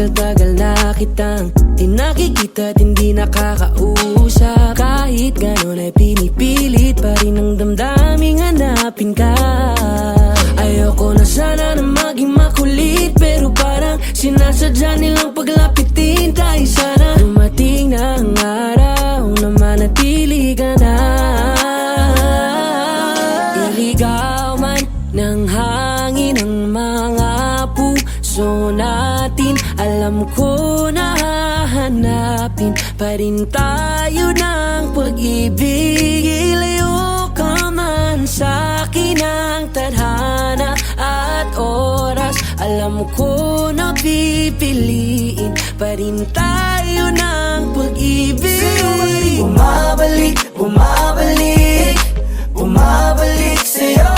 Matagal-tagal na kitang di nakikita at hindi nakakausap. Kahit ganon ay pinipilit pa rin ang damdaming hanapin ka. Ayoko na sana na maging makulit, pero parang sinasadya nilang paglapitin tayo. Sana dumating na ang araw na manatili ka na. Iligaw man ng hangin ang mga puso natin, alam ko na hahanapin pa rin tayo ng pag-ibig. Ilayo ka man sa'kin ang tadhana at oras, alam ko na pipiliin pa rin tayo ng pag-ibig. Bumabalik, bumabalik, bumabalik sa'yo.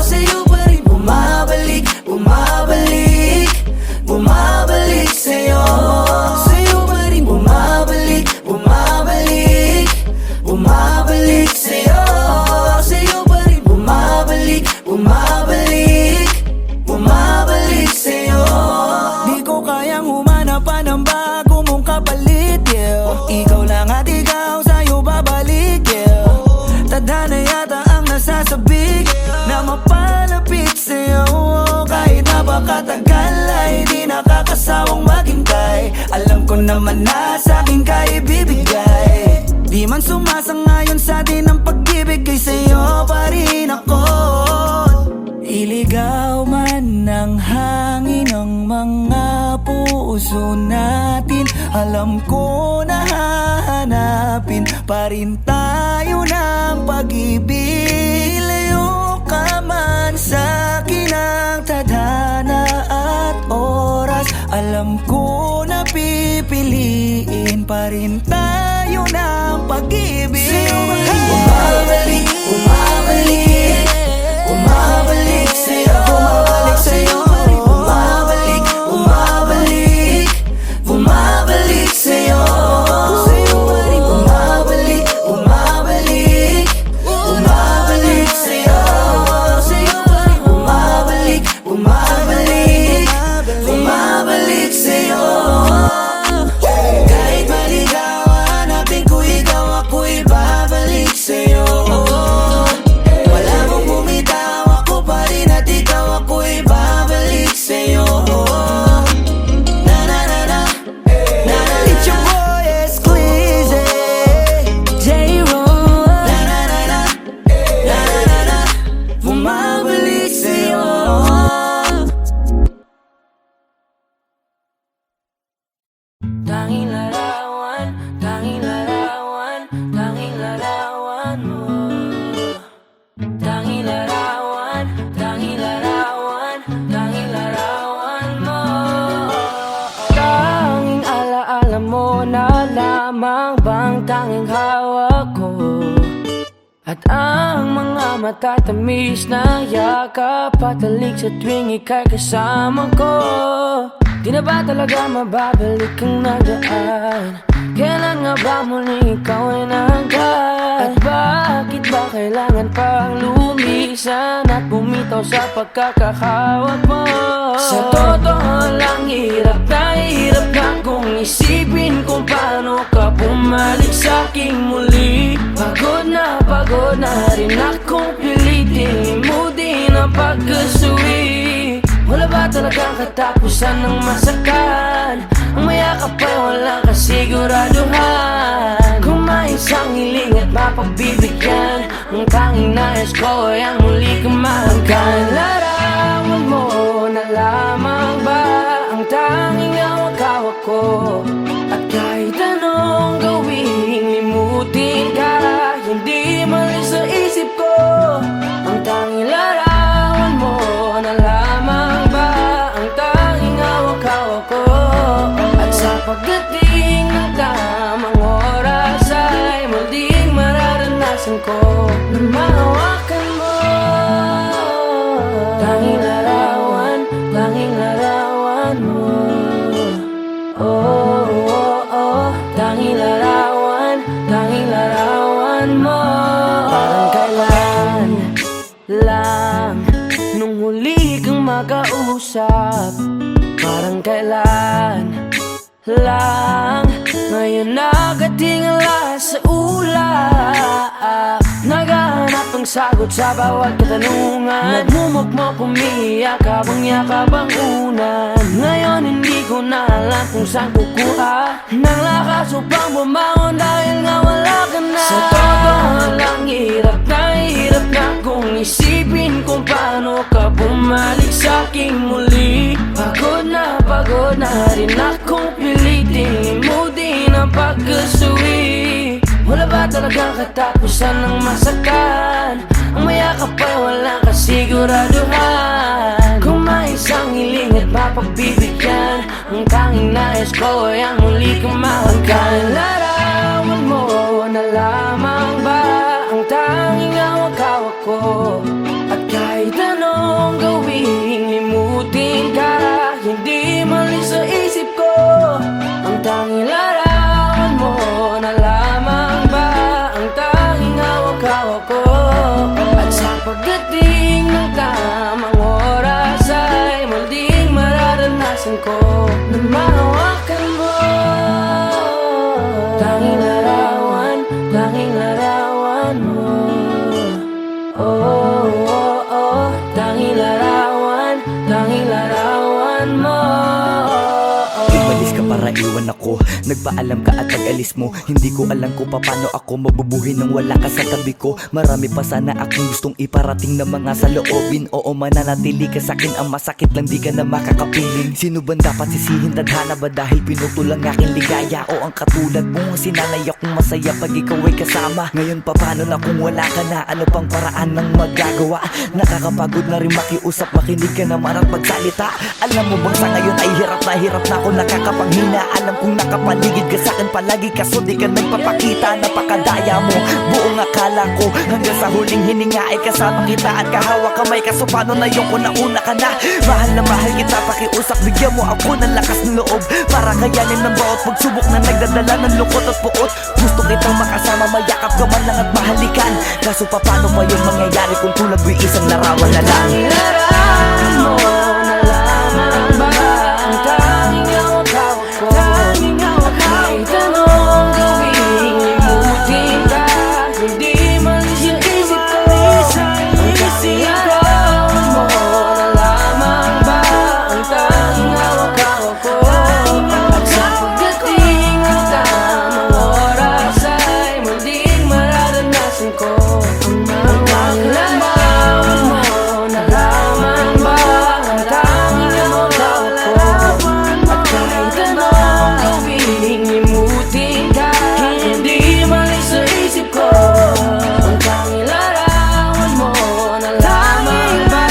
Sa'yo pa rin bumabalik, bumabalik, bumabalik sa'yo. Sa'yo pa rin bumabalik, bumabalik, bumabalik sa'yo. Sa'yo pa rin bumabalik, bumabalik, bumabalik sa'yo. Di ko kayang humanap pa ng bago mong kapalit, yeah. Ikaw lang at ikaw, sa'yo babalik, yeah. Tadhana yata ang nasasabik na mapalapit sa'yo. Kahit napakatagal ay di nakakasawang maghintay. Alam ko naman na sa'kin ka ibibigay. Di man sumasangayon sa'tin ang pag-ibig, kay sa'yo pa rin ako. Iligaw man ng hangin ang mga puso natin, alam ko na hahanapin pa rin tayo ng pag-ibig. Ilayo ka man sa'kin ang tadhana at oras, alam ko na pipiliin pa rin tayo ng pag-ibig. Bumabalik, bumabalik, bumabalik sa'yo. Bumabalik sa'yo. Bumabalik, bumabalik, bumabalik sa'yo. Sa'yo pa rin bumabalik, bumabalik, bumabalik sa'yo. Sa'yo pa rin bumabalik, bumabalik, bumabalik sa'yo. Kahit maligaw hanapin ko ikaw, ako'y babalik sa'yo. Wala mong bumitaw, ako pa rin at ikaw, ako'y babalik sa'yo. Na na na na, na na. It's your boy Esclize, J-Roll. na na na na, na na na, bumabalik sa'yo. Tanging larawan, tanging larawan, tanging larawan mo. Tanging larawan, tanging larawan, tanging larawan mo. Tanging alaala mo na lamang bang tanging hawak ko, at ang mga matatamis na yakap patalig sa tuwing ika'y kasama ko. Di na ba talaga mababalik ang nagaan? Kailan nga ba muling ikaw ay nangkat? At bakit ba kailangan pang lumisan at bumitaw sa pagkakahawak mo? Sa totoo lang, hirap na kung isipin kung paano ka bumalik sa'king muli. Pagod na rin akong pilitin limutin ang pagkasuwi. Wala ba talagang katapusan ng masakan? Ang mayakap ay walang kasiguraduhan. Kung may isang hiling at mapagbibigyan, ang tanging nais ko ay ang muli kang mahanggan. Larawan mo na lamang ba ang tanging hawak-hawak ko? At kahit anong gawing limutin ka, hindi malis sa isip ko. Ang tanging larawan mo na lamang ba ang tanging hawak-hawak ko? At sa pagdating ng tamang oras ay muling mararanasan ko na mahawakan mo. Tanging larawan, tanging larawan mo. Oh, oh, oh, tanging larawan mo. Parang kailan lang nung huli kang makausap, parang kailan lang. Ngayon nagatingala sa ulap, naghahanap ng sagot sa bawat katanungan. Nagmumukmok, umiiyak habang yakap ang unan. Ngayon hindi ko na alam kung saan kukuha ng lakas upang bumangon dahil nga wala ka na. Sa totoo lang, hirap na kung isipin kung paano ka bumalik sa'king muli. Pagod na rin akong pilitin limutin ang pagkasuwi. Wala ba talagang katapusan ng masaktan? Ang mayakap ay walang kasiguraduhan. Kung may isang hiling at mapagbibigyan, ang tanging nais ko ay ang muli kang mahagkan. Larawan mo na lamang ba ang tanging hawak-hawak ko? At kahit anong gawing limutin ka, hindi mali sa isip ko. Ang tanging larawan mo na lamang ba ang tanging hawak-hawak ko? At sa pagdating ng tamang oras ay muling mararanasan ko na mahawakan mo. Tanging larawan mo. Oh, oh, oh. Tanging larawan mo. Umalis ka para iwan ako. Nagpaalam ka at pag-alis mo, hindi ko alam kung paano ako mabubuhay nang wala ka sa tabi ko. Marami pa sana akong gustong iparating na mga saloobin. Oo, mananatili ka sa'kin, ang masakit lang di ka na makakapiling. Sino ba dapat sisihin? Tadhana ba dahil pinutol ang aking ligaya? O ang katulad mo, sinanay akong masaya pag ikaw ay kasama. Ngayon pa paano na kung wala ka na? Ano pang paraan ng magagawa? Nakakapagod na rin makiusap, makinig ka naman at magsalita. Alam mo bang sa ngayon ay hirap na ako nakakapanghina. Alam kong nakapaligid ka sa'kin palagi, kaso di ka nagpapakita. Napakadaya mo, buong akala ko hanggang sa huling hininga ay kasama kita at kahawak kamay. Kaso paano na yung kung nauna ka na? Mahal na mahal kita, pakiusap, bigyan mo ako ng lakas ng loob para kayanin ng bawat pagsubok na nagdadala ng lungkot at puot. Gusto kitang makasama, mayakap ka man lang at mahalikan. Kaso paano pa yun mangyayari kung tulad mo'y isang larawan na lang? Larawan mo na lamang ba ang tanging hawak-hawak ko? At kahit anong gawing limutin ka, hindi mali sa isip ko. Ang tanging larawan mo na lamang ba ang tanging hawak-hawak ko? At sa pagdating ng tamang oras ay muling mararanasan ko ang tanging larawan mo na lamang ba ang tanging hawak-hawak ko? At kahit anong gawing limutin ka, hindi mali sa isip ko. Ang tanging larawan mo na lamang ba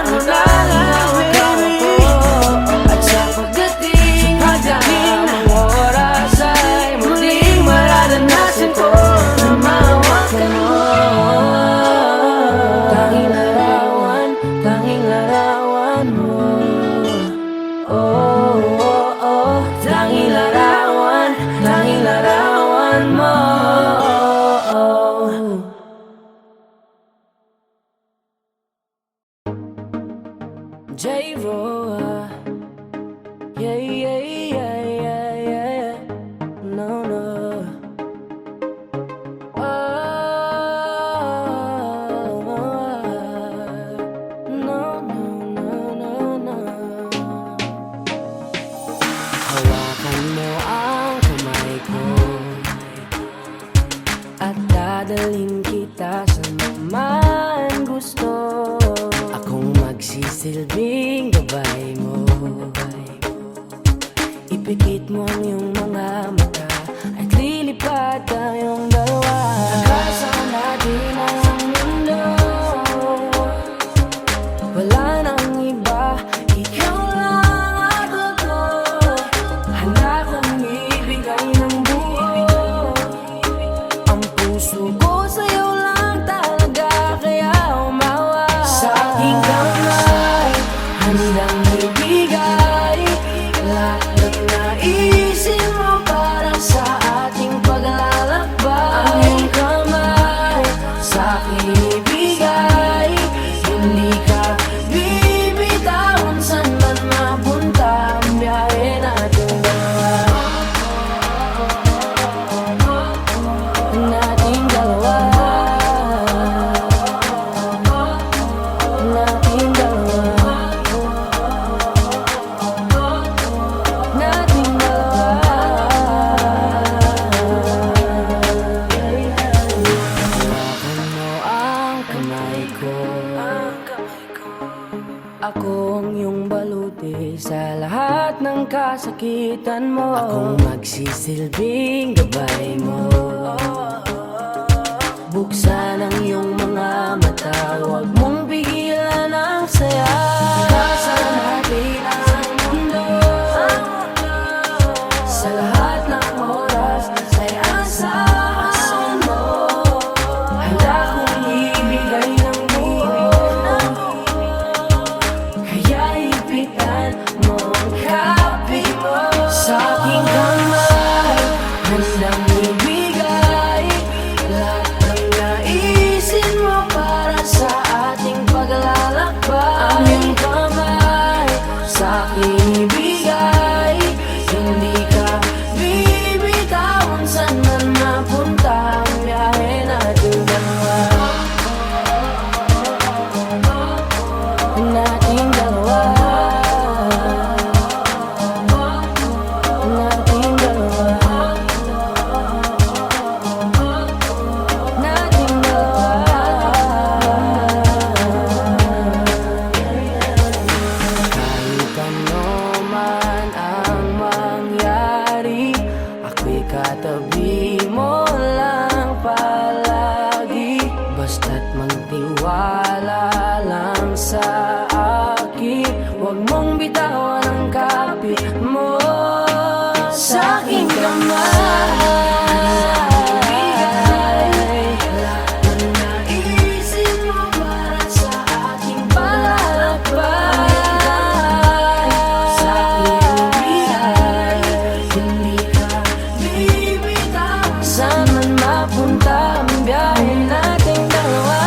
ang tanging hawak-hawak ko? At sa pagdating ng tamang oras ay muling mararanasan ko na mahawakan mo. Tanging larawan mo. Oh, oh, oh. Tanging larawan mo. J-Ro, yeah, yeah, yeah, yeah, yeah. No, no. No, no, no, no, no. Hawakan mo ang kamay ko at dadalhin kita sa naman gusto. Akong magsisilbing gabay mo. Ipikit mo ang iyong mga mata at lilipad tayong dalawa. Kasama natin ang mundo. Wala nang iba, ikaw lang at ako. Handa kong ibigay ng buo. Ang puso ko sa'yo lang talaga, kaya umawa. Sa aking kamay, handang ibigay lahat ng naisin mo para kasakitan mo. Akong magsisilbing gabay mo. Buksan ang iyong mga mata, huwag mong pigilan ang saya. Basa natin ang mundo, sa lahat ng oras ay asahan mo. Handa kong ibigay ng buhay, kaya ipitan mo ang kapi mo. Sa aking kamay, handang ibigay lahat ng naisin mo para sa ating paglalakbay. Ang iyong kamay sa aking ibigay, hindi ka bibitawan saan man mapunta ang biyahe nating dalawa. Nating dalawa. Nating dalawa. Nating dalawa. Kahit ano man ang mangyari, ako'y katabi mo lang palagi. Basta't magtiwala lang sa akin, huwag mong bitawan ang kapit mo. Sa aking kamay, lahat ng naisin mo para sa ating paglalakbay. Sa aking bigay, hindi ka bibitawan saan man mapunta ang biyahe nating dalawa.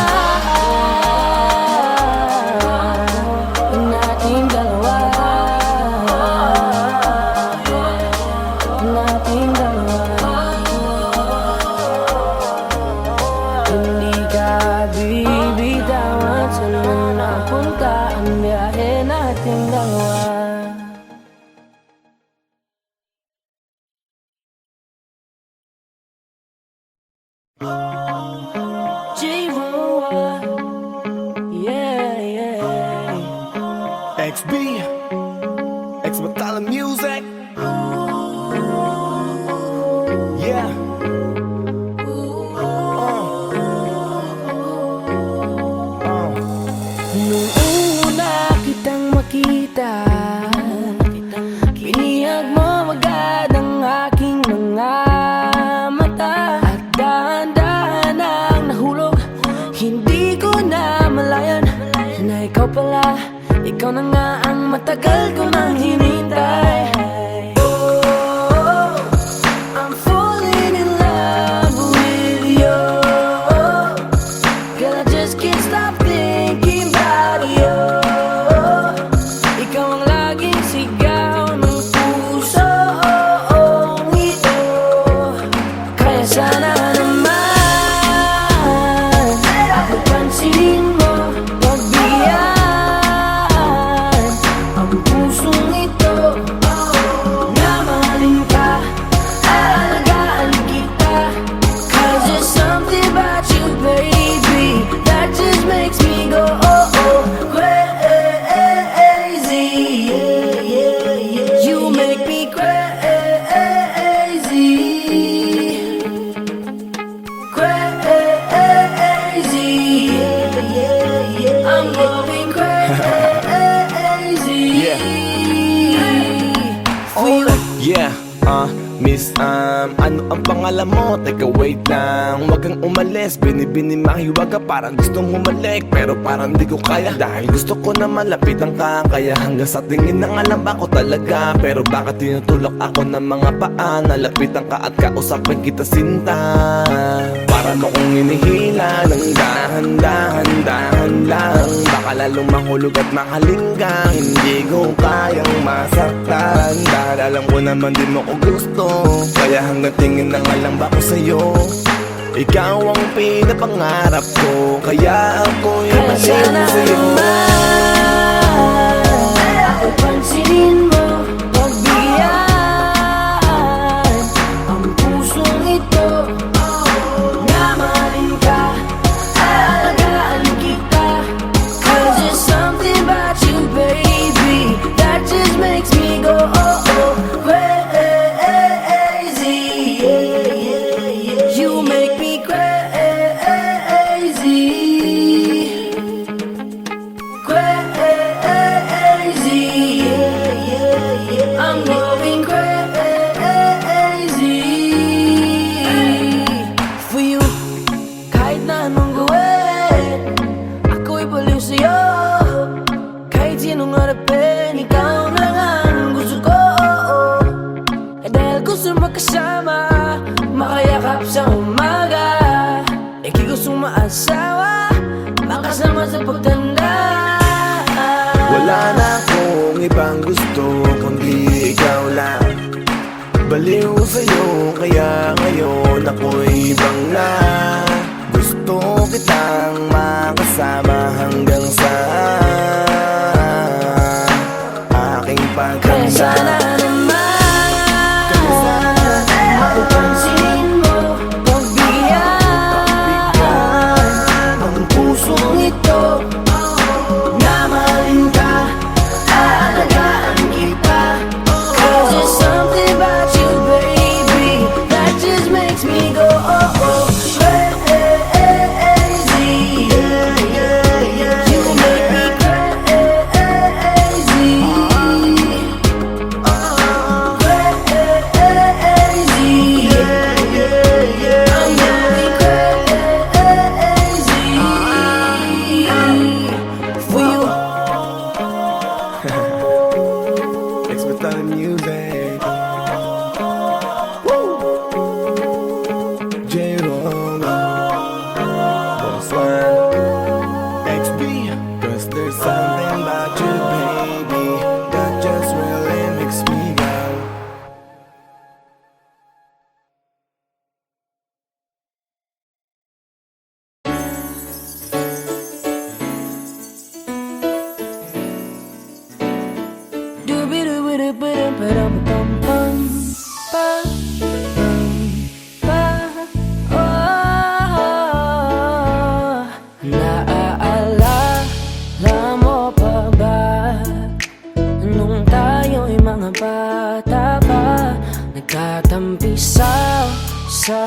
Nating dalawa. Nating dalawa. Hindi ka bibitawan saan man napunta ang biyahe nating dalawa. J-Roa, yeah, yeah. XB, X Batala Music. Yeah. Nung una kitang makita, binihag mo agad ang aking mga mata. At dahan-dahan ang nahulog, hindi ko na malayan na ikaw pala, ikaw na nga ang matagal ko nang hinintay. Oh, I'm falling in love with you, girl, I just can't stop thinking about you. Ikaw ang laging sigaw ng pusong ito, kaya sana naman ako pansinin mo, pagbigyan ang pusong ito. Na mahalin ka, aalagaan kita, 'cause there's something about you, baby, that just makes me go oh oh crazy. Yeah, yeah, yeah. You make me crazy, crazy. Yeah, yeah, yeah. I'm going crazy. Yeah. Yeah, Miss, ano ang pangalan mo? Teka, wait lang. Huwag kang umalis, binibini mahiwag ka. Parang gustong humalik, pero parang di ko kaya. Dahil gusto ko na malapitan ka, kaya hanggang sa tingin na alam ako talaga. Pero bakit tinutulak ako ng mga paa? Nalapitan ka at kausapin kita, sinta. Para mo kong inihila ng dahan-dahan lang. Baka lalong mahulog at mahalin ka. Hindi ko kayang masaktan, dahil alam ko naman di mo ko gusto. Kaya hanggang tingin na nga lang ba ko sa'yo? Ikaw ang pinapangarap ko, kaya ako'y Kaya sana masin sa'yo. naman ako pansinin mo, pagbigyan ang pusong ito. Na mahalin ka, aalagaan kita, 'cause there's something about you, baby, that just makes me go oh oh sa umaga. Ika'y gustong maasawa, makasama sa pagtanda. Wala na akong ibang gusto kundi ikaw lang. Baliw sa'yo kaya ngayon ako'y ibang na. Gusto kitang makasama hanggang sa aking Kaya pagtanda. sana naman mapapansin mo, pagbigyan ang pusong ito na mahalin ka, aalagaan kita. 'Cause there's something about you, baby, that just makes me go oh oh crazy. You make me crazy. Expert music. J-Roma, Boss One, XB. 'Cause there's something about you, baby, that just really makes me go. Naaalala mo pa ba nung tayo'y mga bata pa, nagkatampisaw sa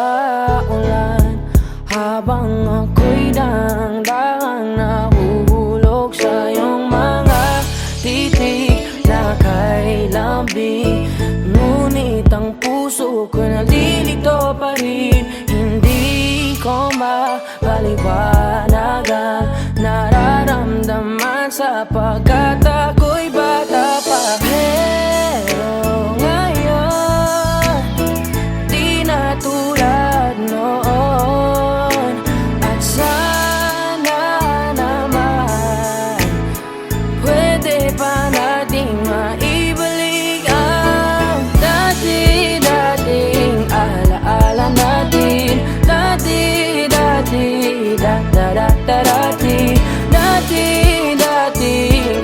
ulan, habang ako'y dang-dang nahuhulog sa iyong mga titig na kay lambing. Ngunit ang puso ko nalilito pa rin, hindi ko mapaliwanag ang nararamdaman sapagkat ako'y bata pa. Pero ngayon, di na tulad noon. At sana naman pwede pa nating maibalik ang dati-dating alaala natin. Dati-dating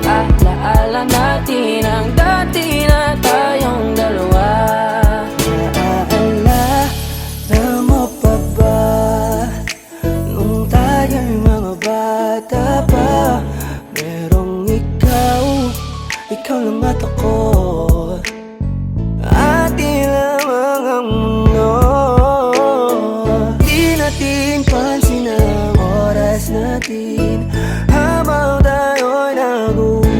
alaala natin, ang dati na tayong dalawa. Naaalala mo pa ba nung tayo'y mga bata pa, merong ikaw lang at ako, ating lamang ang mundo. Di natin pansin ang oras natin habang tayo'y nag-uusap.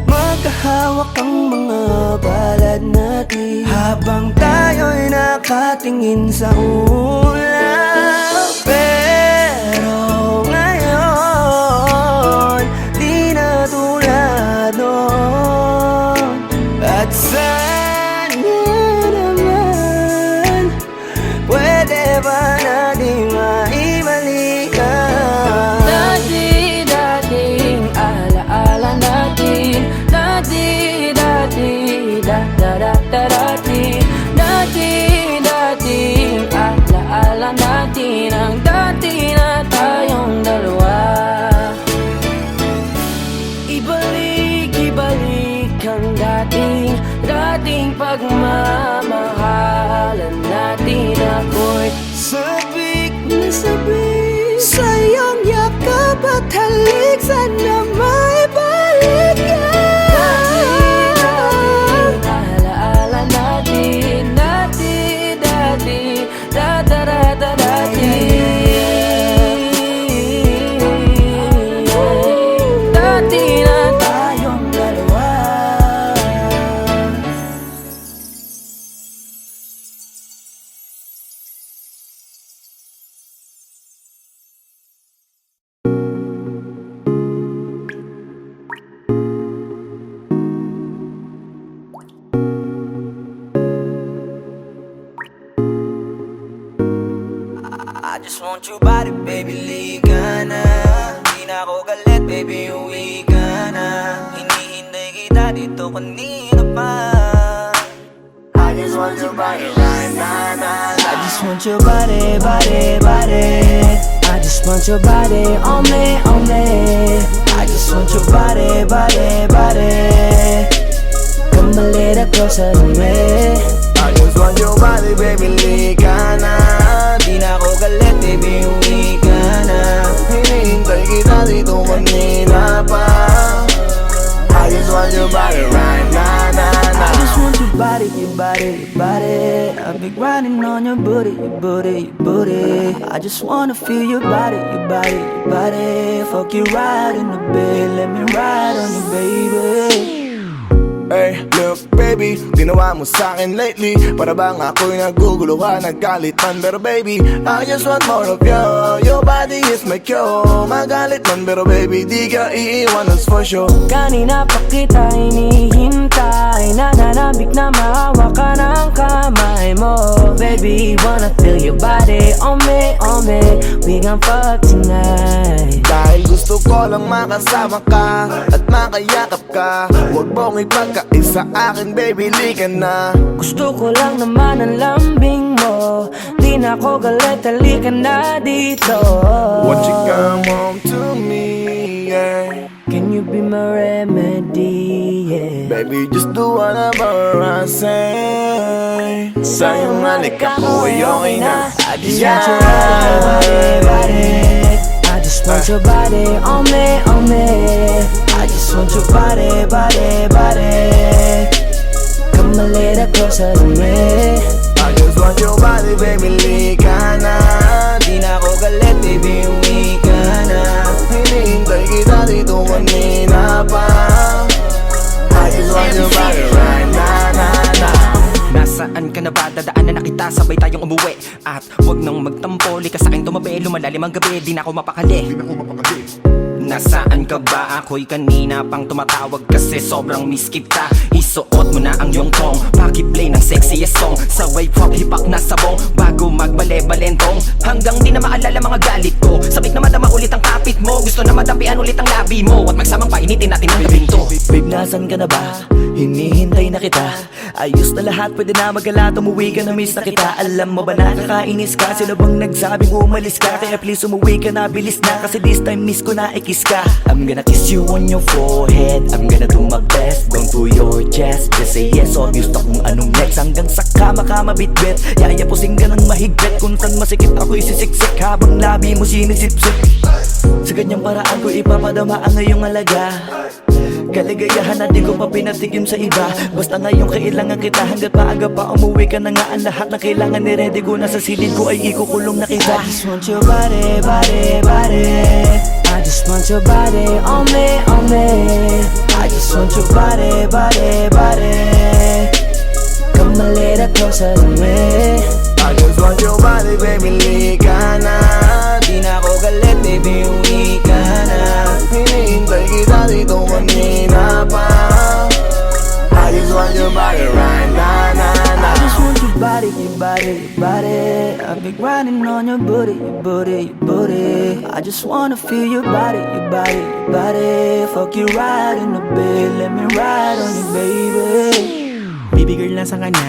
Magkahawak ang mga palad natin habang tayo'y nakatingin sa ulap. Pero ngayon, di na tulad noon. At sana naman pwede ba natin maibalik ang dati-dating alaala natin. Dati-dating alaala natin. just want your body, baby, liga na. Di na ako galit, baby, uwi ka na. Hinihintay kita dito kanina pa. I just want your body right now, nah, nah. I just want your body, body, body. I just want your body on me, on me. I just want your body, body, body. Come a little closer to me. I just want your body, baby, liga na. Di na ako galit, baby, uwi ka na. Hinihintay kita dito kanina pa. I just want your body right now, nah, nah. I just want your body, your body, your body. I've been grinding on your booty, your booty, your booty. I just wanna feel your body, your body, your body. Fuck you right in the bed, let me ride on you, baby. Hey, look baby, ginawa mo sa'kin lately. Para bang ako'y naguguluhan, nagkalitan. Pero baby, I just want more of you. Your body is my cure. Magalit man pero baby, di ka iiwan, that's for sure. Kanina pa kita hinihintay. Nananabik na mahawa ka ng kamay mo. Baby, wanna feel your body on me, on me. We gon' fuck tonight. Dahil gusto ko lang makasama ka at makayakap ka. Huwag mong ipagkaisa akin, baby, liga na. Gusto ko lang naman ang lambing mo. Di na ako galit, halika na dito. Won't you come home to me, yeah. Can you be my remedy, yeah. Baby, just do whatever I say. Sa'yong halik ako ay okay na. I just want your body, body. I just want your body on me, on me. I just want your body, body, body. Come a little closer to me. I just want your body, baby, liga na. Di na ako galit, baby, uwi ka na. Hinihintay kita dito kanina pa. I just want your body right now, nah, nah. Nasaan ka na ba? Dadaanan na kita, sabay tayong umuwi. At huwag nang magtampo, lika sa'kin tumabi. Lumalalim ang gabi, di na ako mapakali. Nasaan ka ba? Ako'y kanina pang tumatawag kasi sobrang miss kita. Isuot mo na ang iyong tong, pakiplay ng sexiest song. Sa wave hop, hipak na sabong, bago magbale-balentong. Hanggang di na maalala mga galit ko. Sabik na madama ulit ang kapit mo. Gusto na madapian ulit ang labi mo. At magsamang painitin natin ang labing to. Babe, nasan ka na ba? Hinihintay na kita. Ayos na lahat, pwede na magala. Umuwi ka na, miss na kita. Alam mo ba nakakainis ka? Sino bang nagsabing umalis ka? Kaya please umuwi ka na, bilis na. Kasi this time miss ko na ikis ka. I'm gonna kiss you on your forehead. I'm gonna do my best, down to your chest. Just say yes, obvious na kung anong next. Hanggang sa kama ka mabitbit. Yayapusing ka ng mahigpit. Kung saan masikip ako'y sisiksik habang labi mo sinisipsip. Sa ganyang paraan ko ipapadama ang iyong alaga. Kaligayahan na di ko pa pinatikim sa iba. Basta ngayon kailangan kita. Hanggat maaga pa umuwi ka na nga. Ang lahat na kailangan ni ready ko. Nasa silid ko ay ikukulong na kita. I just want your body, body, body. I just want your body on me, on me. I just want your body, body, body. Come a little closer to me. I just want your body, baby, liga na. Di na ako galit, baby, uwi ka na. Hinihintay kita dito kanina pa. I just want your body right now, nah, nah. I just want your body, your body, your body. I've been grinding on your booty, your booty, your booty. I just wanna feel your body, your body, your body. Fuck you right in the bed, let me ride on you, baby. Baby girl, nasan ka na?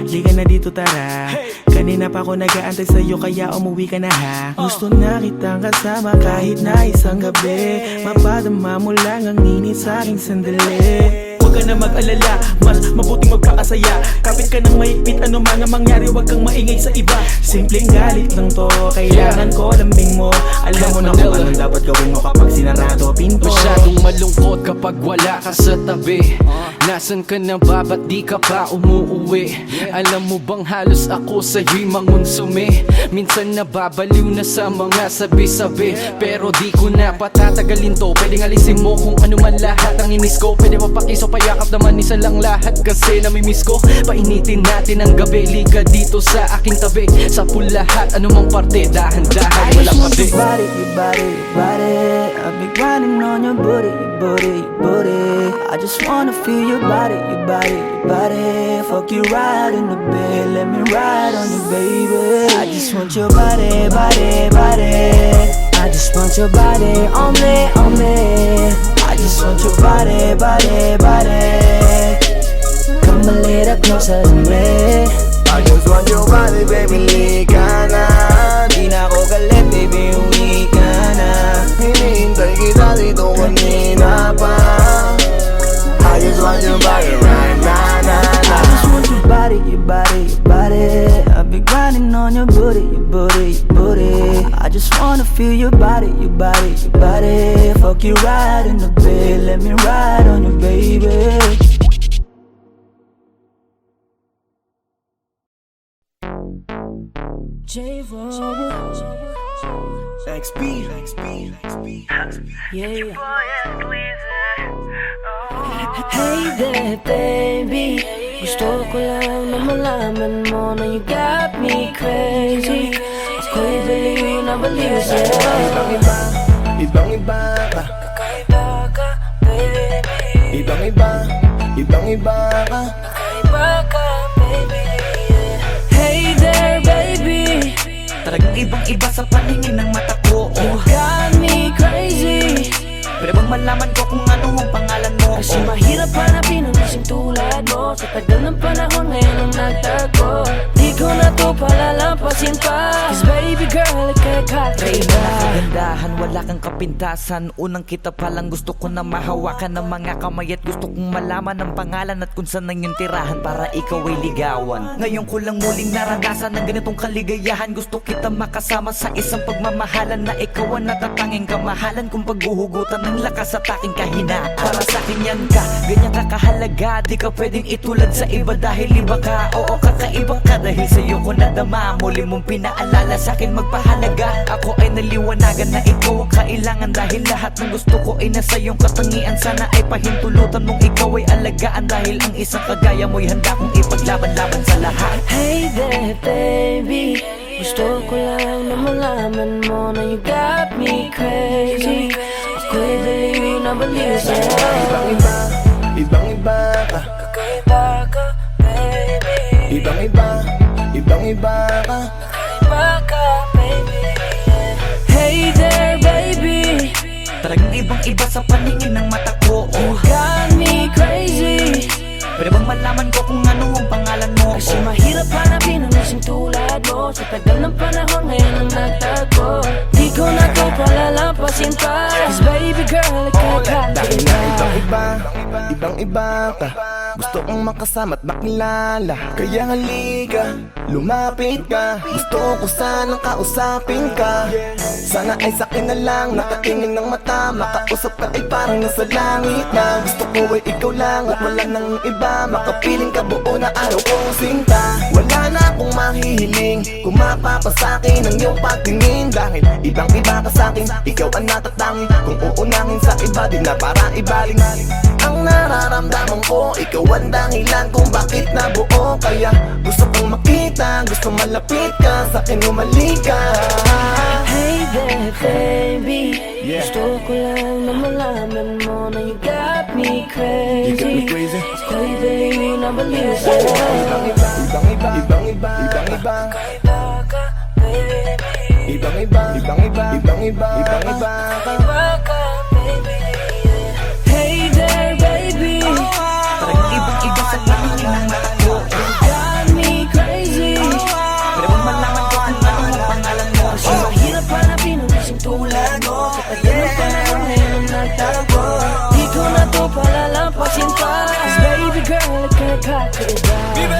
Liga na dito, tara. Kanina pa ako nag-aantay sa'yo, kaya umuwi ka na ha. Gusto na kitang kasama kahit na isang gabi. Mapadama mo lang ang init sa'king sandali. Huwag ka na mag-alala, mas mabuting magpakasaya. Kapit ka ng mahigpit, ano man ang mangyari, huwag kang maingay sa iba. Simpleng galit lang to, kailangan ko lambing mo. Alam mo na kung anong dapat gawin mo kapag sinarado pinto. Masyadong malungkot kapag wala ka sa tabi. Nasaan ka na ba? Ba't di ka pa umuuwi? Alam mo bang halos ako sa'yo'y mangunsumi? Minsan nababaliw na sa mga sabi-sabi. Pero di ko na patatagalin to. Pwedeng alisin mo kung ano man lahat ang inis ko. Pwede mapakiso pa yakap naman isa lang lahat kasi namimiss ko. Painitin natin ang gabi, liga dito sa aking tabi. Sa pool lahat, anumang parte, dahan-dahan, I walang just want pabi. your body, your body, your body. I've been grinding on your booty, your booty, your booty. I just wanna feel your body, your body, your body. Fuck you right in the bed, let me ride on you, baby. I just want your body, body, body. I just want your body on me, on me. I just want your body, body, body. Come a little closer to me. I just want your body, baby, lika na. Di na ako galit, baby, uwi ka na. Hinihintay kita dito kanina pa. I just want your body right now, na, na. I just want your body, your body, your body. I've been grinding on your booty, your booty, your booty. I just wanna feel your body, your body, your body. Fuck you right in the bed, let me ride on you, baby. XP, Yeah. Hey there, baby. Gusto ko lang na malaman mo na you got me crazy. Ako'y baliw na baliw sa'yo. ibang-iba, ibang-iba ka. Kakaiba ka, baby. Ibang-iba, ibang-iba ka. Kakaiba ka, baby. Hey there, baby. Talagang ibang-iba sa paningin ng mata ko. You got me crazy. Pwede bang malaman ko kung ano ang pangalan mo? Kasi mahirap hanapin ang isang tulad mo. Sa tagal ng panahon ngayon ang nagtago. Di ko na to palalampasin pa. Cause baby girl, ika'y kakaiba. Kagandahan, wala kang kapintasan. Unang kita palang gusto ko na mahawakan ng mga kamay. At gusto kong malaman ang pangalan at kung saan ang iyong tirahan para ikaw ay ligawan. Ngayon ko lang muling naranasan ng ganitong kaligayahan. Gusto kita makasama sa isang pagmamahalan na ikaw ang natatanging kamahalan kung paghuhugutan ng lakas at aking kahinaan. Para sa akin yan ka, ganyan ka kahalaga. Di ka pwedeng itulad sa iba dahil iba ka. Oo, kakaiba ka dahil sa'yo ko nadama. Muli mong pinaalala sa akin magpahalaga. Ako ay naliwanagan na ikaw ang kailangan. Dahil lahat ng gusto ko ay nasa iyong katangian. Sana ay pahintulutan mong ikaw ay alagaan. Dahil ang isang kagaya mo'y handa kong ipaglaban-laban sa lahat. Hey there, baby. Gusto ko lang na malaman mo na you got me crazy. Ako'y baliw na baliw sa'yo. Ibang-iba, ibang-iba ka. Kakaiba ka, baby. Ibang-iba, ibang-iba ka. Kakaiba ka, baby. Hey there, baby. Talagang ibang-iba sa paningin ng mata ko. You got me crazy. Pwede bang malaman ko kung ano ang pangalan mo? Kasi mahirap hanapin ang isang tulad mo. Sa tagal ng panahon ngayon ang nagtago. Di ko na to palalampasin pa. Cause baby girl, ika'y Dahil kakaiba. na ibang-iba, ibang-iba ka. Gusto kong makasama at makilala. Kaya halika, lumapit ka. Gusto ko sanang kausapin ka. Sana ay sakin na lang, nakatingin ng mata. Makausap ka ay parang nasa langit na. Gusto ko ay ikaw lang at wala nang iba. Makapiling ka buo na araw kong sinta. Wala na akong mahihiling kung mapapasakin ang iyong pagtingin. Dahil ibang-iba ka sa'kin, ikaw ang natatangin. Kung uunangin sa iba, di na para ibaling. Ang nararamdaman ko, ikaw ang dahilan kung bakit nabuo. Kaya gusto kong makita, gusto malapit ka, sa'kin umalik ka. Hey there, baby. Yeah. Gusto ko lang na malaman mo na you got me You got me crazy. crazy. Ako'y baliw na baliw sa'yo. Ibang-iba, ibang-iba, ibang-iba, ibang-iba. Kakaiba ka, baby. Ibang-iba, ibang-iba, ibang-iba, ibang-iba ka. Kakaiba ka, baby. Hey there, baby. Talagang ibang-iba sa paningin ng mata ko. You got me crazy. Pwede bang malaman ko kung ano ang pangalan mo? Kasi mahirap hanapin ang isang tulad mo. Sa tagal ng panahon ngayon ang nagtago. Di ko na to palalampasin pa. Cause baby girl, ika'y kakaiba.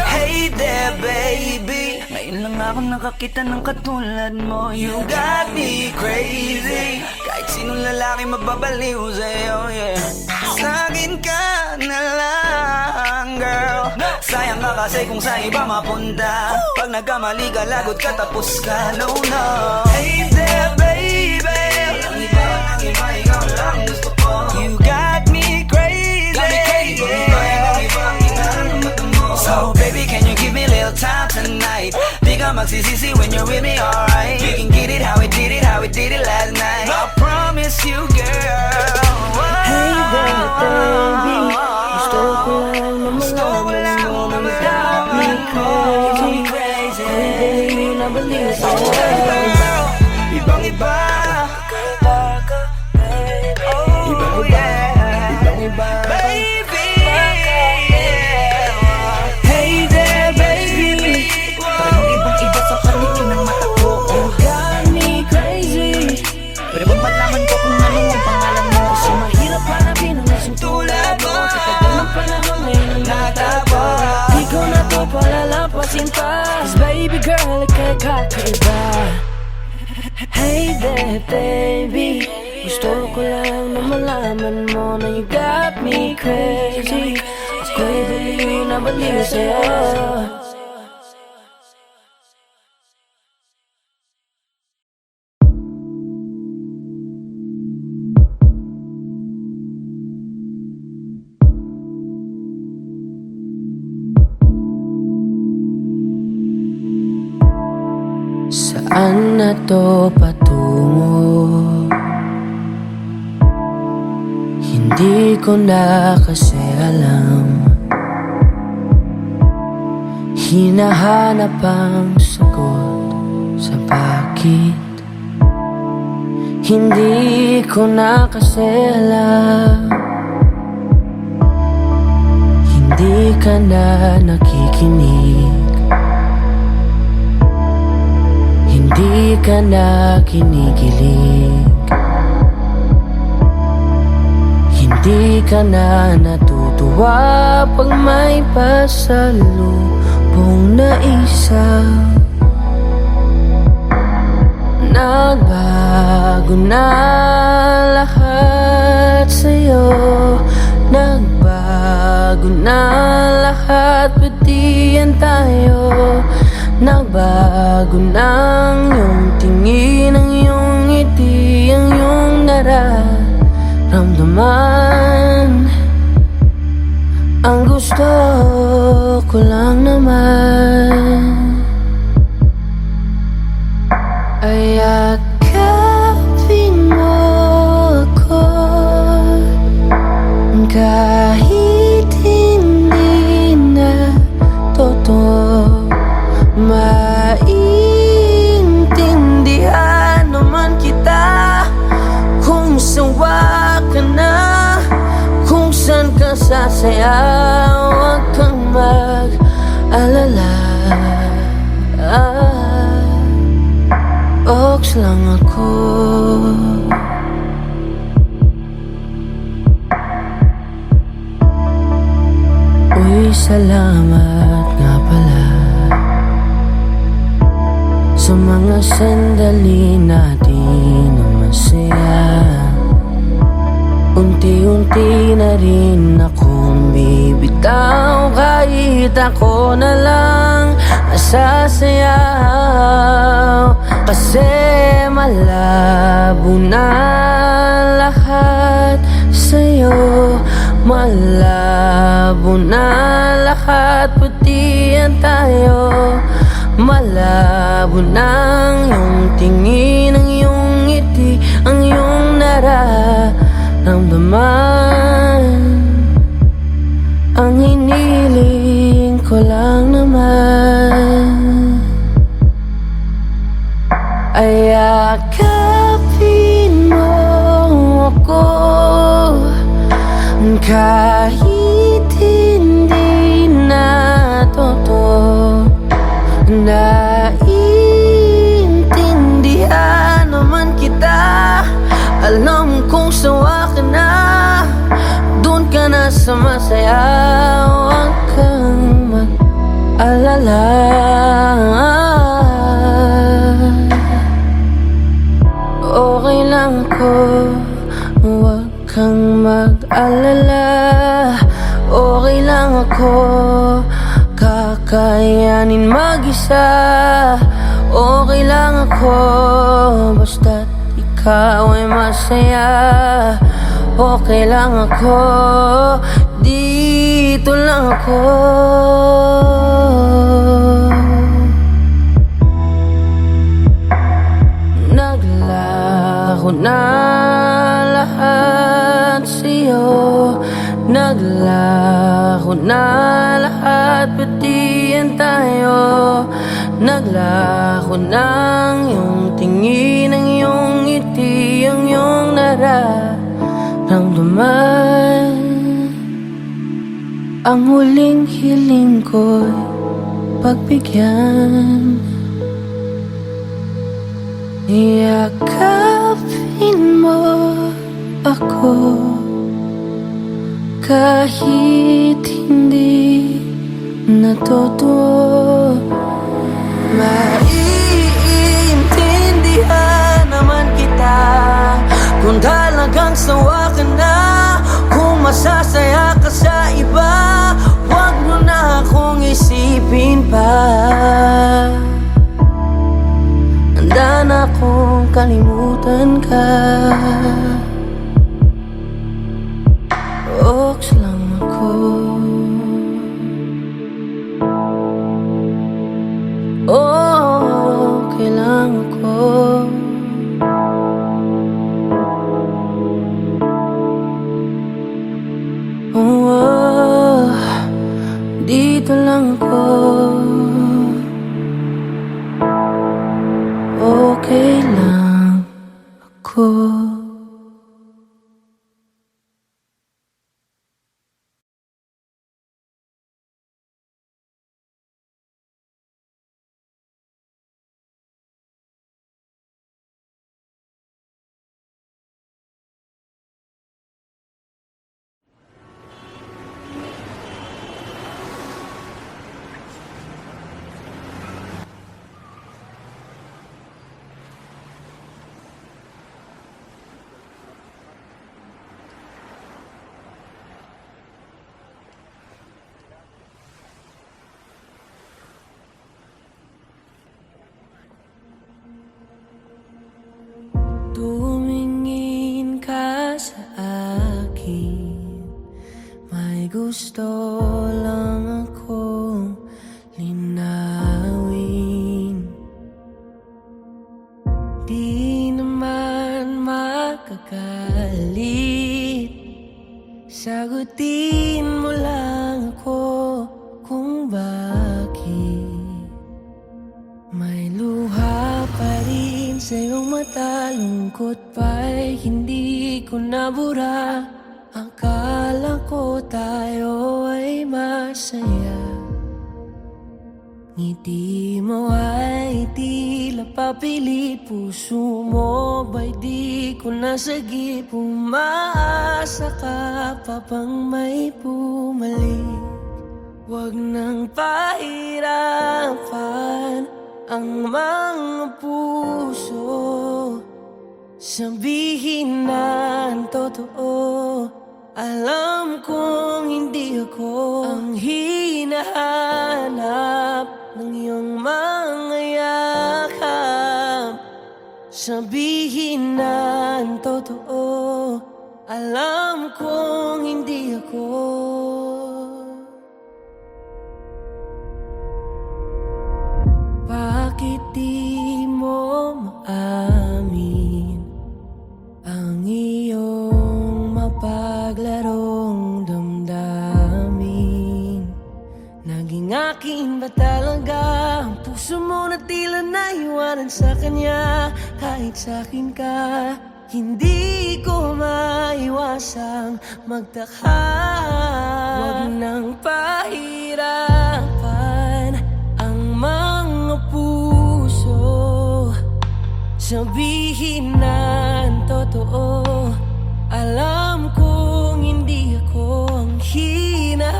Hey there, baby. Ngayon lang ako nakakita ng katulad mo. You got me crazy. Kahit sinong lalaki magbabaliw sa'yo, yeah. Sa'kin ka na lang, girl. Sayang ka kasi kung sa iba mapunta. Pag nagkamali ka, lagot ka, tapos ka, no, no. Hey there, baby. Ang iba, ikaw lang gusto ko. You got me crazy. Got me crazy. time tonight. Di ka magsisisi when you're with me, alright. We can get it how we did it, how we did it last night. I promise you, girl. Hey there, baby. Gusto ko lang na malaman mo na you got me crazy. Hey baby, nabaliw sa'yo. Ibang iba. Oh yeah. Ibang iba. Baby. Hey there, baby. Parang ibang iba sa paligid ng mata ko. You got me crazy. Pero bang malaman ko kung ano ang pangalan mo? Kasi mahirap hanapin ang isang tulad mo. Sa tagal ng panahon ay natapa. Di ko na to palalampasin pa. Cause baby girl, ika'y kakaiba. Hey there, baby. Gusto ko lang na malaman mo na you got me crazy. Ako'y baliw na baliw sa'yo. Saan na to patungo? Hindi ko na kasi alam. Hinahanap ang sagot sa bakit. Hindi ko na kasi alam. Hindi ka na nakikinig. Hindi ka na kinikilig. Hindi ka na natutuwa pag may pasalubong na isa. Nagbago na lahat sa'yo. Nagbago na lahat, pati yan tayo. Nagbago na ang iyong tingin, ang iyong ngiti, ang iyong nararamdaman. Ang gusto ko lang naman ay yakapin mo ako kahit hindi na totoo. Maintindihan naman kita kung sawa ka na, kung saan ka sasaya. Huwag kang mag-alala. Ox lang ako. Uy, salamat nga pala sa mga sandali natin na masaya. Unti-unti na rin akong bibitaw, kahit ako na lang masasayaw. Kasi malabo na lahat sa'yo. Malabo na lahat, pati yan tayo. Malabo na ang iyong tingin, ang iyong ngiti, ang iyong nararamdaman. Ang hiniling ko lang naman ay yakapin mo ako kahit hindi na totoo. Naiintindihan naman kita. Alam kong sawa ka na, doon ka na sa masaya. Huwag kang mag-alala. Okay lang ako. Huwag kang mag-alala. Okay lang ako. Kakayanin mag-isa. Okay lang ako, basta't ikaw ay masaya. Okay lang ako, dito lang ako. na lahat sa'yo. Naglaho na lahat, pati yan tayo. Naglaho ng iyong tingin, ang iyong ngiti, ang iyong nararamdaman. Ang huling hiling ko'y pagbigyan. Yakapin mo ako kahit hindi natotoo. Maiintindihan naman kita kung talagang sawa ka na. Kung masasaya ka sa iba, huwag mo na akong isipin pa. Handa na akong kalimutan ka. Oks lang ako. Okay lang ako. Dito lang ako. Okay lang ako. Tumingin ka sa akin, may gusto lang akong linawin. Di naman makagalit, sagutin mo lang ako kung bakit may luha pa rin sa iyong mata. Lungkot pa'y hindi ko nabura. Akala ko tayo ay masaya. Ngiti mo ay tila papilit, puso mo ba'y di ko nasagip. Umaasa ka pa bang may bumalik? Huwag nang pahirapan ang mga puso. Sabihin na ang totoo, alam kong hindi ako ang hinahanap ng iyong mga yakap. Sabihin na ang totoo, alam kong hindi ako. Bakit di mo maamin ang iyong mapaglarong damdamin? Naging akin ba talaga ang puso mo na tila naiwanan sa kanya? Kahit sa'kin ka, hindi ko maiwasang magtaka. Huwag nang pahirapan ang mga puso. Sabihin na ang totoo, alam kong hindi ako ang hinahanap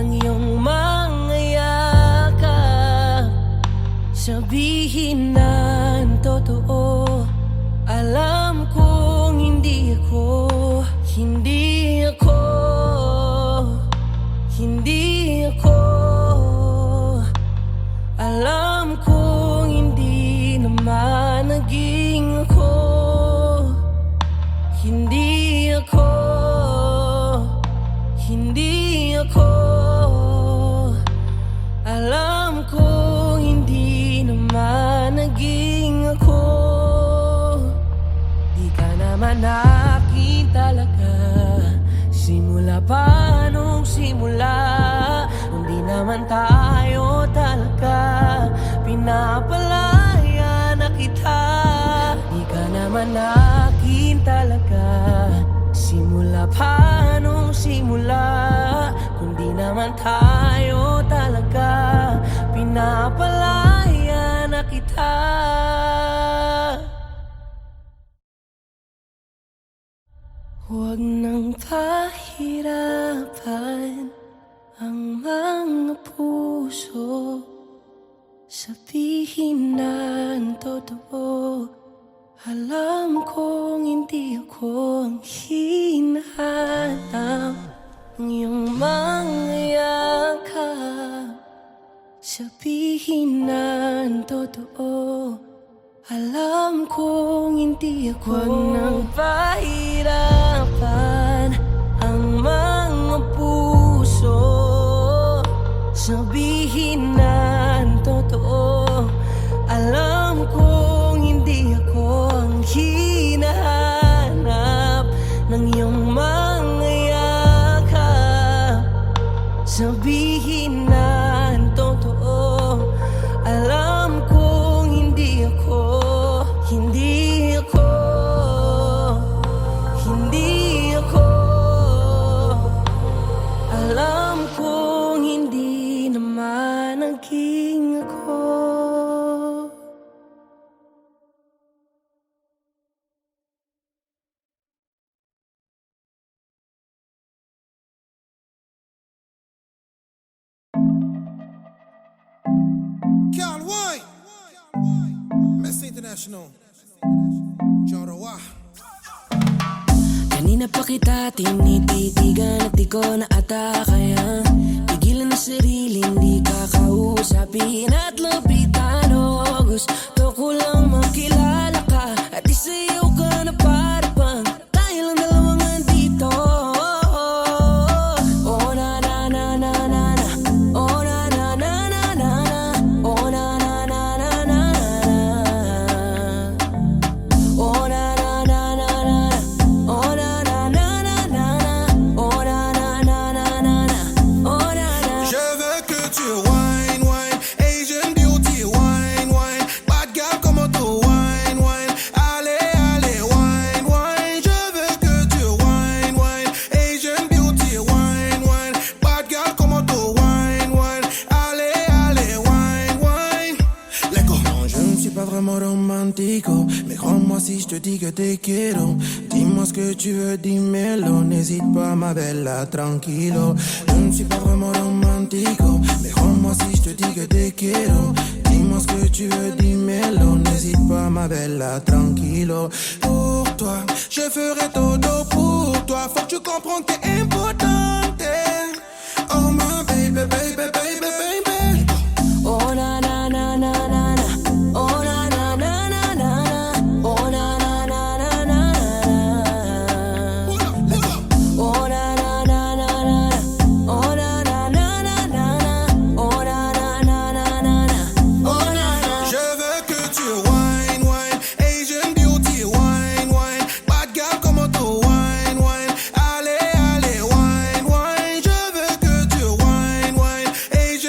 ng iyong mga yakap. Sabihin na ang totoo, alam kong hindi ako, hindi ako, hindi ako. Alam kong hindi naman naging ako, hindi ako, hindi ako. Alam kong hindi naman naging ako. naman akin talaga. Simula pa nung simula, hindi naman tayo talaga. Pinapalaya na kita, di ka naman akin talaga. Simula pa nung simula, kundi naman tayo talaga. Pinapalaya na kita. Huwag nang pahirapan ang mga puso, sabihin na ang totoo. Alam kong hindi ako ang hinahanap ng iyong mga yakap. Sabihin na ang totoo, alam kong hindi ako. Huwag nang pahirapan ang mga puso, sabihin na ang totoo. Alam kong hindi ako ang hinahanap ng iyong mga yakap. Sabihin na ang totoo, alam kong hindi ako, hindi ako, hindi ako. Alam kong hindi naman naging ako. Carl White, Messi International, Jorowa. Kanina pa kita tinititigan at di ko na atakayan. Pigilan na sarili, hindi ka kausapin at lapitan. O gusto ko lang makilala ka at isayaw ka na para bang tayo lang dalawang andito. Oh na na na na na na, oh na na na na na na, oh na na na na na na, oh na na na na na, oh na na na na na, oh na na na na na na, oh na na. Je veux que tu wine, wine, Asian beauty, wine, wine, bad girl como tu wine, wine, allez, allez, wine, wine. Je veux que tu wine, wine, Asian beauty, wine, wine, bad girl como tu wine, wine, allez, allez, wine, wine. Let go. Non, je ne suis pas vraiment romantico, mais crois-moi si je te dis que te quiero. Dis-moi ce que tu veux, dis-moi-le, n'hésite pas ma bella, tranquilo. Je ne suis pas vraiment romantico, mais crois-moi si je te dis que te quiero. Dis-moi ce que tu veux, dis-moi-le, n'hésite pas ma bella, tranquilo. Pour toi, je ferai todo pour toi, faut que tu comprennes que t'es importante. Oh my baby, baby, baby, baby. Oh na na na na na na, oh na na na na na na, oh na na na na na na, oh na na na na na, oh na na na na na, oh na na na na na, oh na na. Je veux que tu wine, wine, Asian beauty, wine, wine, bad girl como tu wine, wine, allez, allez, wine, wine. Je veux que tu wine, wine, Asian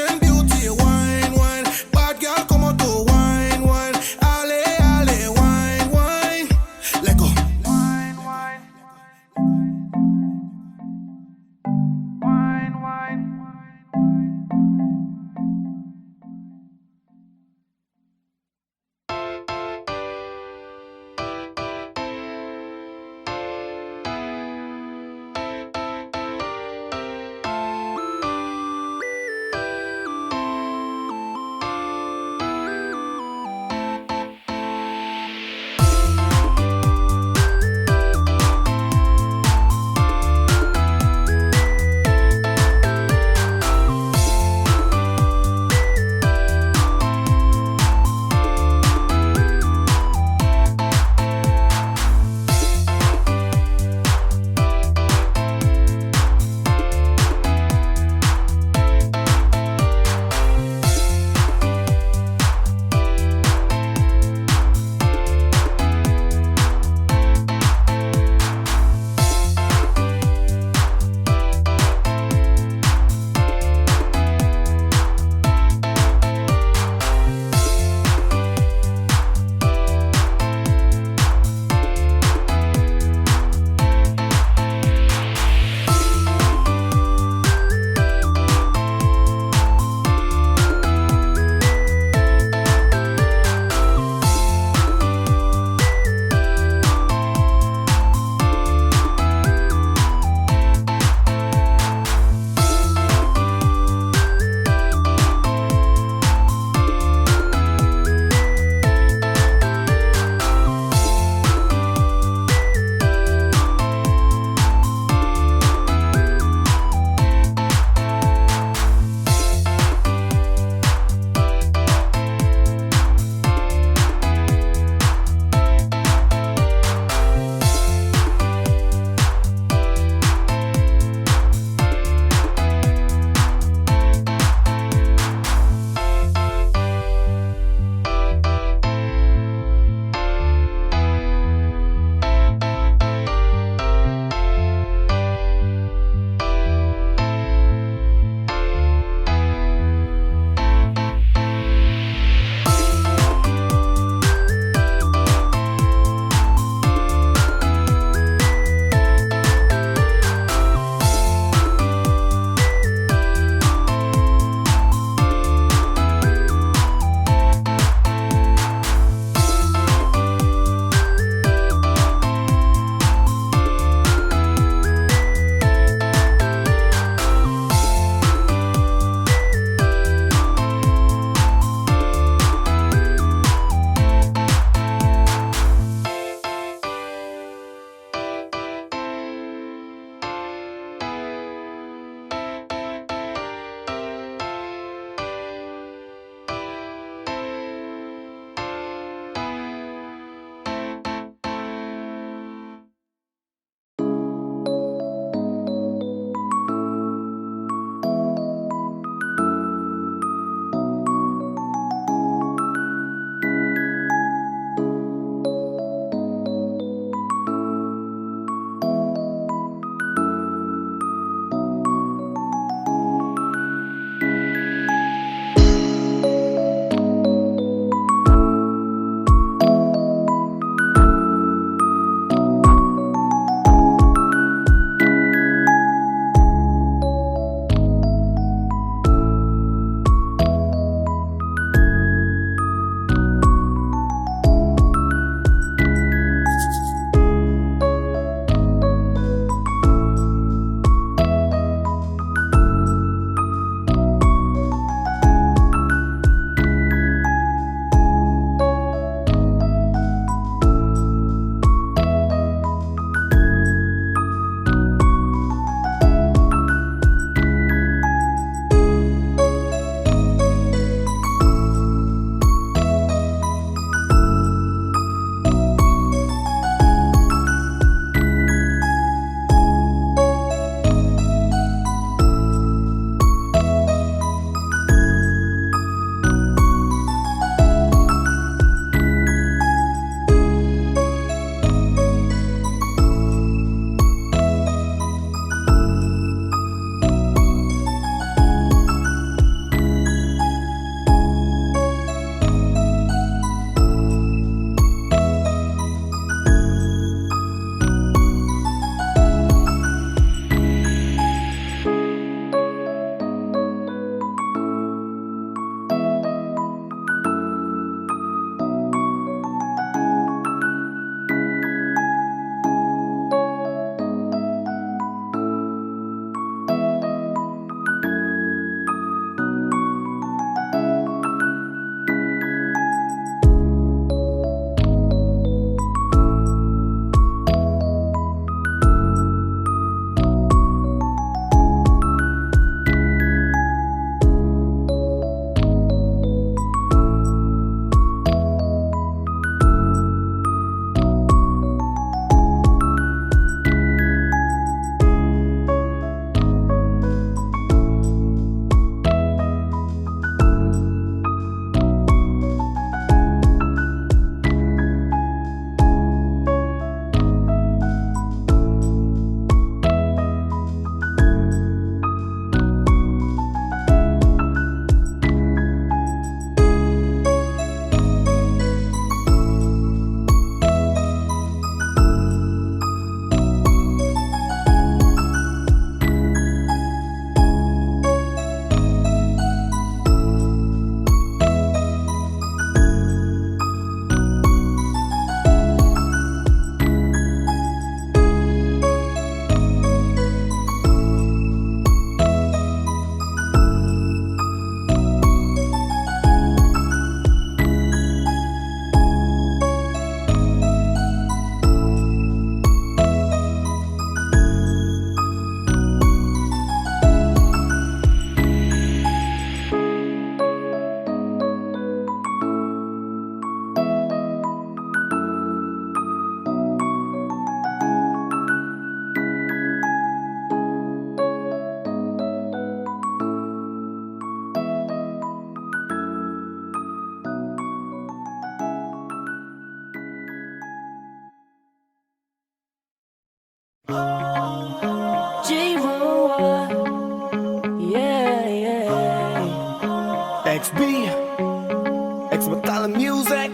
Color music.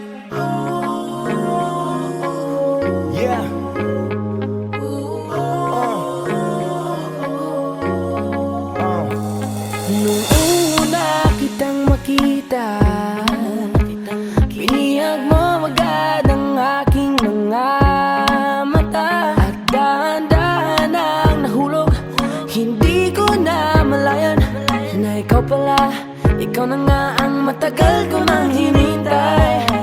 Yeah. Nung una kitang makita, binihag mo agad ang aking mga mata. At dahan-dahan ang nahulog, hindi ko na malayan na ikaw pala, ikaw na nga ang matagal ko nang hinintay.